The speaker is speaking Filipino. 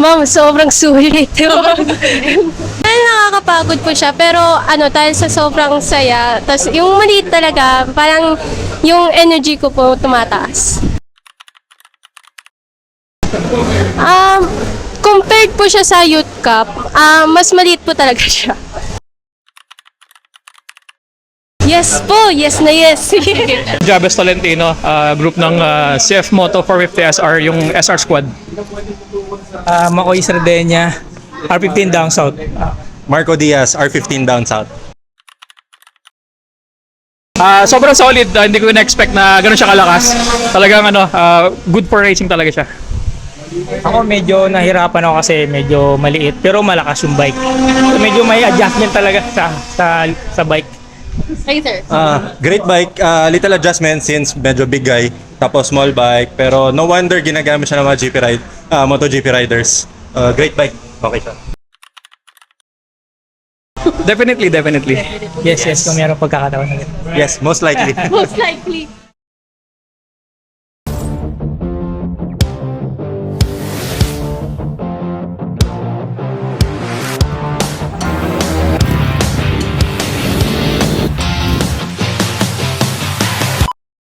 Ma'am, sobrang sulit. Ay, nakakapagod po siya, pero dahil sa sobrang saya, tapos yung maliit talaga, parang yung energy ko po tumataas. Compared po siya sa Youth Cup, mas maliit po talaga siya. Yes po, yes na yes. Jabez Tolentino, group ng CF Moto 450 SR, yung SR Squad. Makoy Sardenya, R15 down south. Marco Diaz, R15 down south. Sobrang solid, hindi ko na-expect na gano'n siya kalakas. Talagang good for racing talaga siya. Ako medyo nahirapan ako kasi medyo maliit pero malakas yung bike. So, medyo may adjustment talaga sa bike. Great bike, little adjustment since medyo big guy, tapos small bike, pero no wonder ginagamit siya ng mga MotoGP riders. Great bike, okay siya. Definitely. Yes, kung meron pagkakataon na rin. Yes, most likely. Most likely.